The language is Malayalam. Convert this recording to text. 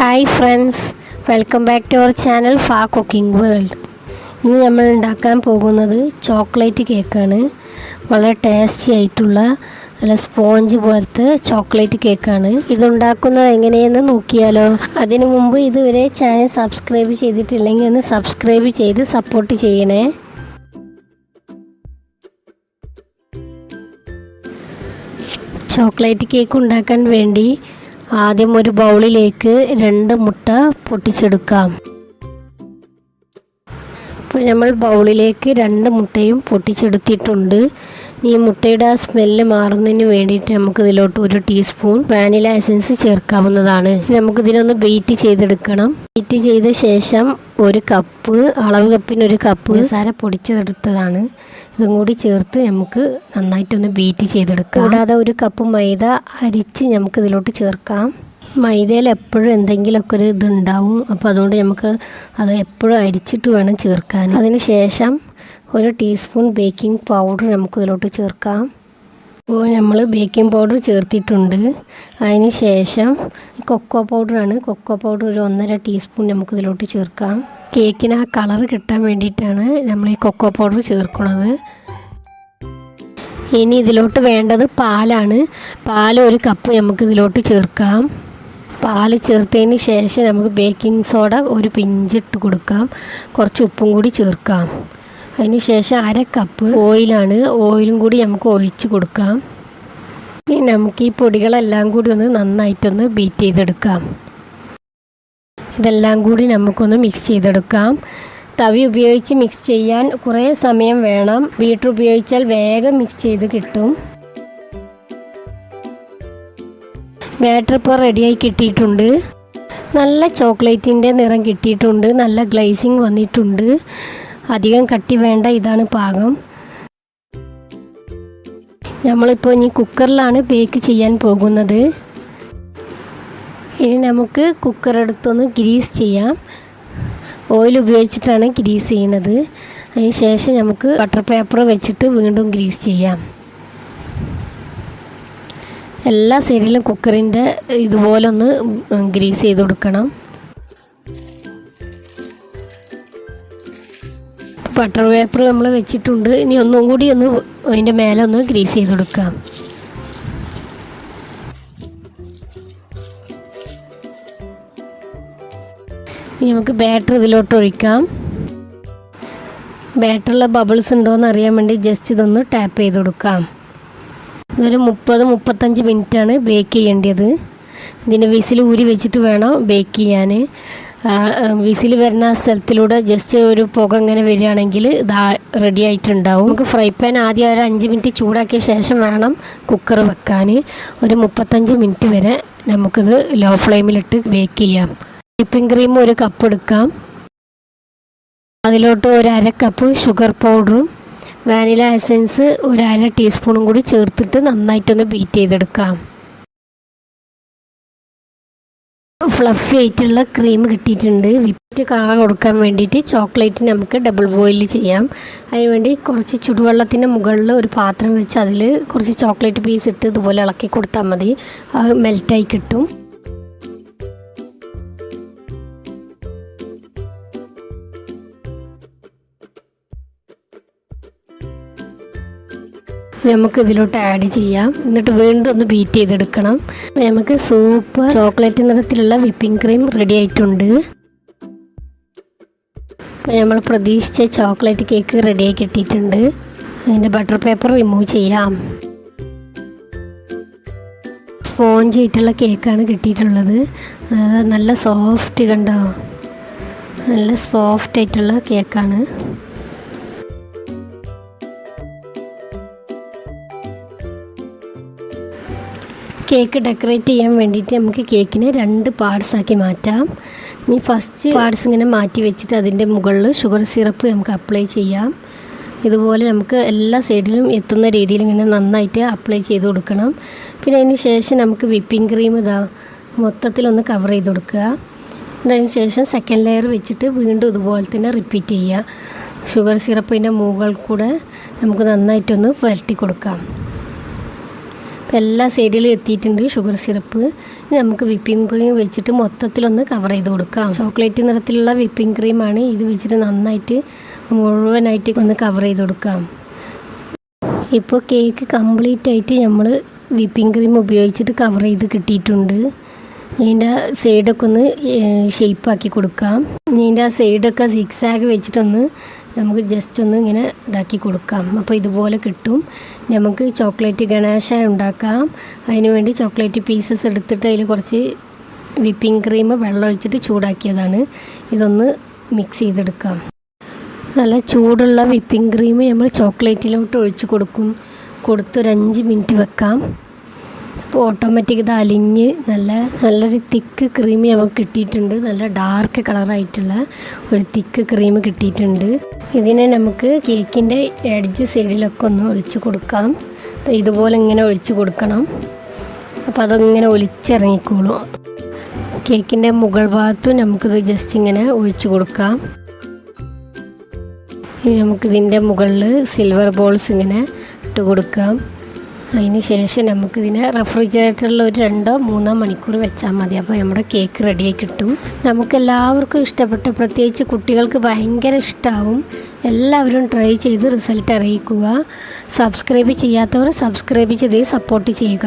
Hi friends, welcome back to our channel fa cooking world. ഇന്ന് നമ്മൾ ഉണ്ടാക്കാൻ പോകുന്നത് ചോക്ലേറ്റ് കേക്കാണ്. വളരെ ടേസ്റ്റി ആയിട്ടുള്ള നല്ല സ്പോഞ്ച് പോലത്തെ ചോക്ലേറ്റ് കേക്കാണ്. ഇതുണ്ടാക്കുന്നത് എങ്ങനെയെന്ന് നോക്കിയാലോ? അതിനു മുമ്പ് ഇതുവരെ ചാനൽ സബ്സ്ക്രൈബ് ചെയ്തിട്ടില്ലെങ്കിൽ ഒന്ന് സബ്സ്ക്രൈബ് ചെയ്ത് സപ്പോർട്ട് ചെയ്യണേ. ചോക്ലേറ്റ് കേക്ക് ഉണ്ടാക്കാൻ വേണ്ടി ആദ്യം ഒരു ബൗളിലേക്ക് 2 മുട്ട പൊട്ടിച്ചെടുക്കാം. ഇപ്പോൾ നമ്മൾ ബൗളിലേക്ക് 2 മുട്ടയും പൊട്ടിച്ചെടുത്തിട്ടുണ്ട്. ഈ മുട്ടയുടെ ആ സ്മെല്ല് മാറുന്നതിന് വേണ്ടിയിട്ട് നമുക്കിതിലോട്ട് 1 ടീസ്പൂൺ വാനില എസൻസ് ചേർക്കാവുന്നതാണ്. നമുക്കിതിനൊന്ന് ബീറ്റ് ചെയ്തെടുക്കണം. ബീറ്റ് ചെയ്ത ശേഷം 1 കപ്പ്, അളവ് കപ്പിന് 1 കപ്പ് പഞ്ചസാര പൊടിച്ചെടുത്തതാണ്. ഇതും കൂടി ചേർത്ത് നമുക്ക് നന്നായിട്ടൊന്ന് ബീറ്റ് ചെയ്തെടുക്കാം. കൂടാതെ 1 കപ്പ് മൈദ അരിച്ച് നമുക്കിതിലോട്ട് ചേർക്കാം. മൈദയിൽ എപ്പോഴും എന്തെങ്കിലുമൊക്കെ ഒരു ഇതുണ്ടാവും, അപ്പോൾ അതുകൊണ്ട് നമുക്ക് അത് എപ്പോഴും അരിച്ചിട്ട് വേണം ചേർക്കാൻ. അതിന് ശേഷം 1 ടീസ്പൂൺ ബേക്കിംഗ് പൗഡർ നമുക്കിതിലോട്ട് ചേർക്കാം. അപ്പോൾ നമ്മൾ ബേക്കിംഗ് പൗഡർ ചേർത്തിട്ടുണ്ട്. അതിന് ശേഷം കൊക്കോ പൗഡറാണ്. കൊക്കോ പൗഡർ 1.5 ടീസ്പൂൺ നമുക്കിതിലോട്ട് ചേർക്കാം. കേക്കിന് ആ കളർ കിട്ടാൻ വേണ്ടിയിട്ടാണ് നമ്മൾ ഈ കൊക്കോ പൗഡർ ചേർക്കുന്നത്. ഇനി ഇതിലോട്ട് വേണ്ടത് പാലാണ്. പാൽ 1 കപ്പ് നമുക്കിതിലോട്ട് ചേർക്കാം. പാൽ ചേർത്തതിന് ശേഷം നമുക്ക് ബേക്കിംഗ് സോഡ 1 പിഞ്ചിട്ട് കൊടുക്കാം. കുറച്ച് ഉപ്പും കൂടി ചേർക്കാം. അതിന് ശേഷം 1/2 കപ്പ് ഓയിലാണ്. ഓയിലും കൂടി നമുക്ക് ഒഴിച്ച് കൊടുക്കാം. ഇനി നമുക്ക് ഈ പൊടികളെല്ലാം കൂടി ഒന്ന് നന്നായിട്ടൊന്ന് ബീറ്റ് ചെയ്തെടുക്കാം. ഇതെല്ലാം കൂടി നമുക്കൊന്ന് മിക്സ് ചെയ്തെടുക്കാം. തവി ഉപയോഗിച്ച് മിക്സ് ചെയ്യാൻ കുറേ സമയം വേണം. ബീറ്റർ ഉപയോഗിച്ചാൽ വേഗം മിക്സ് ചെയ്ത് കിട്ടും. ബാറ്റർ ഇപ്പോൾ റെഡിയായി കിട്ടിയിട്ടുണ്ട്. നല്ല ചോക്ലേറ്റിൻ്റെ നിറം കിട്ടിയിട്ടുണ്ട്. നല്ല ഗ്ലേസിങ് വന്നിട്ടുണ്ട്. അധികം കട്ടി വേണ്ട, ഇതാണ് പാകം. നമ്മളിപ്പോൾ ഇനി കുക്കറിലാണ് ബേക്ക് ചെയ്യാൻ പോകുന്നത്. ഇനി നമുക്ക് കുക്കർ എടുത്തൊന്ന് ഗ്രീസ് ചെയ്യാം. ഓയിൽ ഉപയോഗിച്ചിട്ടാണ് ഗ്രീസ് ചെയ്യുന്നത്. അതിന് ശേഷം നമുക്ക് ബട്ടർ പേപ്പർ വെച്ചിട്ട് വീണ്ടും ഗ്രീസ് ചെയ്യാം. എല്ലാ സൈഡിലും കുക്കറിൻ്റെ ഇതുപോലെ ഒന്ന് ഗ്രീസ് ചെയ്ത് കൊടുക്കണം. ബട്ടർ പേപ്പർ നമ്മൾ വെച്ചിട്ടുണ്ട്. ഇനി ഒന്നും കൂടി ഒന്ന് അതിൻ്റെ മേലെ ഒന്ന് ഗ്രീസ് ചെയ്ത് കൊടുക്കാം. ഇനി നമുക്ക് ബാറ്റർ ഇതിലോട്ട് ഒഴിക്കാം. ബാറ്ററിലെ ബബിൾസ് ഉണ്ടോയെന്ന് അറിയാൻ വേണ്ടി ജസ്റ്റ് ഇതൊന്ന് ടാപ്പ് ചെയ്ത് കൊടുക്കാം. ഇതൊരു 30-35 മിനിറ്റാണ് ബേക്ക് ചെയ്യേണ്ടത്. ഇതിൻ്റെ വിസിൽ ഊരി വെച്ചിട്ട് വേണം ബേക്ക് ചെയ്യാൻ. വിസിൽ വരുന്ന സ്ഥലത്തിലൂടെ ജസ്റ്റ് ഒരു പുക ഇങ്ങനെ വരികയാണെങ്കിൽ ഇത് റെഡി ആയിട്ടുണ്ടാവും. നമുക്ക് ഫ്രൈ പാൻ ആദ്യം ഒരു 5 മിനിറ്റ് ചൂടാക്കിയ ശേഷം വേണം കുക്കർ വെക്കാൻ. ഒരു 35 മിനിറ്റ് വരെ നമുക്കിത് ലോ ഫ്ലെയിമിലിട്ട് ബേക്ക് ചെയ്യാം. വിപ്പിംഗ് ക്രീം 1 കപ്പ് എടുക്കാം. അതിലോട്ട് 1/2 കപ്പ് ഷുഗർ പൗഡറും വാനില എസൻസ് 1/2 ടീസ്പൂണും കൂടി ചേർത്തിട്ട് നന്നായിട്ടൊന്ന് ബീറ്റ് ചെയ്തെടുക്കാം. ഫ്ലഫി ആയിട്ടുള്ള ക്രീം കിട്ടിയിട്ടുണ്ട്. വിപ്പിറ്റ് കളർ കൊടുക്കാൻ വേണ്ടിയിട്ട് ചോക്ലേറ്റ് നമുക്ക് ഡബിൾ ബോയിൽ ചെയ്യാം. അതിനുവേണ്ടി കുറച്ച് ചുടുവെള്ളത്തിൻ്റെ മുകളിൽ ഒരു പാത്രം വെച്ച് അതിൽ കുറച്ച് ചോക്ലേറ്റ് പീസ് ഇട്ട് ഇതുപോലെ ഇളക്കി കൊടുത്താൽ മതി. അത് മെൽറ്റായി കിട്ടും. നമുക്ക് ഇതിലോട്ട് ആഡ് ചെയ്യാം. എന്നിട്ട് വീണ്ടും ഒന്ന് ബീറ്റ് ചെയ്തെടുക്കണം. നമുക്ക് സൂപ്പ് ചോക്ലേറ്റ് നിറത്തിലുള്ള വിപ്പിംഗ് ക്രീം റെഡി ആയിട്ടുണ്ട്. അപ്പോൾ നമ്മൾ പ്രതീക്ഷിച്ച ചോക്ലേറ്റ് കേക്ക് റെഡിയായി കിട്ടിയിട്ടുണ്ട്. അതിൻ്റെ ബട്ടർ പേപ്പർ റിമൂവ് ചെയ്യാം. സ്പോഞ്ച് ആയിട്ടുള്ള കേക്കാണ് കിട്ടിയിട്ടുള്ളത്. നല്ല സോഫ്റ്റ്, കണ്ടോ? നല്ല സോഫ്റ്റ് ആയിട്ടുള്ള കേക്കാണ്. കേക്ക് ഡെക്കറേറ്റ് ചെയ്യാൻ വേണ്ടിയിട്ട് നമുക്ക് കേക്കിനെ 2 പാർട്സ് ആക്കി മാറ്റാം. ഇനി ഫസ്റ്റ് പാർട്സ് ഇങ്ങനെ മാറ്റി വെച്ചിട്ട് അതിൻ്റെ മുകളിൽ ഷുഗർ സിറപ്പ് നമുക്ക് അപ്ലൈ ചെയ്യാം. ഇതുപോലെ നമുക്ക് എല്ലാ സൈഡിലും എത്തുന്ന രീതിയിൽ ഇങ്ങനെ നന്നായിട്ട് അപ്ലൈ ചെയ്ത് കൊടുക്കണം. പിന്നെ അതിന് ശേഷം നമുക്ക് വിപ്പിംഗ് ക്രീം മൊത്തത്തിലൊന്ന് കവർ ചെയ്ത് കൊടുക്കുക. അതിന് ശേഷം സെക്കൻഡ് ലെയർ വെച്ചിട്ട് വീണ്ടും ഇതുപോലെ തന്നെ റിപ്പീറ്റ് ചെയ്യുക. ഷുഗർ സിറപ്പിൻ്റെ മുകളിൽ കൂടെ നമുക്ക് നന്നായിട്ടൊന്ന് പുരട്ടി കൊടുക്കാം. അപ്പോൾ എല്ലാ സൈഡിലും എത്തിയിട്ടുണ്ട് ഷുഗർ സിറപ്പ്. ഇനി നമുക്ക് വിപ്പിംഗ് ക്രീം വെച്ചിട്ട് മൊത്തത്തിലൊന്ന് കവർ ചെയ്ത് കൊടുക്കാം. ചോക്ലേറ്റ് നിറത്തിലുള്ള വിപ്പിംഗ് ക്രീമാണ്. ഇത് വെച്ചിട്ട് നന്നായിട്ട് മുഴുവനായിട്ട് ഒന്ന് കവർ ചെയ്ത് കൊടുക്കാം. ഇപ്പോൾ കേക്ക് കംപ്ലീറ്റ് ആയിട്ട് നമ്മൾ വിപ്പിംഗ് ക്രീം ഉപയോഗിച്ചിട്ട് കവർ ചെയ്ത് കിട്ടിയിട്ടുണ്ട്. ഇതിൻ്റെ സൈഡൊക്കെ ഒന്ന് ഷേപ്പാക്കി കൊടുക്കാം. ഇതിൻ്റെ ആ സൈഡൊക്കെ സിക്സാഗ് വെച്ചിട്ടൊന്ന് നമുക്ക് ജസ്റ്റ് ഒന്ന് ഇങ്ങനെ ഇതാക്കി കൊടുക്കാം. അപ്പോൾ ഇതുപോലെ കിട്ടും. നമുക്ക് ചോക്ലേറ്റ് ഗണേശ ഉണ്ടാക്കാം. അതിന് വേണ്ടി ചോക്ലേറ്റ് പീസസ് എടുത്തിട്ട് അതിൽ കുറച്ച് വിപ്പിംഗ് ക്രീം വെള്ളം ഒഴിച്ചിട്ട് ചൂടാക്കിയതാണ്. ഇതൊന്ന് മിക്സ് ചെയ്തെടുക്കാം. നല്ല ചൂടുള്ള വിപ്പിംഗ് ക്രീം നമ്മൾ ചോക്ലേറ്റിലോട്ട് ഒഴിച്ച് കൊടുത്തൊരു 5 മിനിറ്റ് വെക്കാം. അപ്പോൾ ഓട്ടോമാറ്റിക് ഇത് അലിഞ്ഞ് നല്ലൊരു തിക്ക് ക്രീം നമുക്ക് കിട്ടിയിട്ടുണ്ട്. നല്ല ഡാർക്ക് കളറായിട്ടുള്ള ഒരു തിക്ക് ക്രീം കിട്ടിയിട്ടുണ്ട്. ഇതിനെ നമുക്ക് കേക്കിൻ്റെ എഡ്ജ് സൈഡിലൊക്കെ ഒന്ന് ഒഴിച്ച് കൊടുക്കാം. ഇതുപോലെ ഇങ്ങനെ ഒഴിച്ച് കൊടുക്കണം. അപ്പോൾ അതങ്ങനെ ഒലിച്ചിറങ്ങിക്കോളും. കേക്കിൻ്റെ മുകൾ ഭാഗത്തും നമുക്കിത് ജസ്റ്റ് ഇങ്ങനെ ഒഴിച്ച് കൊടുക്കാം. ഇനി നമുക്കിതിൻ്റെ മുകളിൽ സിൽവർ ബോൾസ് ഇങ്ങനെ ഇട്ട് കൊടുക്കാം. അതിന് ശേഷം നമുക്കിതിനെ റെഫ്രിജറേറ്ററിൽ ഒരു 2-3 മണിക്കൂർ വെച്ചാൽ മതി. അപ്പോൾ നമ്മുടെ കേക്ക് റെഡിയായി കിട്ടും. നമുക്കെല്ലാവർക്കും ഇഷ്ടപ്പെട്ട, പ്രത്യേകിച്ച് കുട്ടികൾക്ക് ഭയങ്കര ഇഷ്ടമാവും. എല്ലാവരും ട്രൈ ചെയ്ത് റിസൾട്ട് അറിയിക്കുക. സബ്സ്ക്രൈബ് ചെയ്യാത്തവർ സബ്സ്ക്രൈബ് ചെയ്ത് സപ്പോർട്ട് ചെയ്യുക.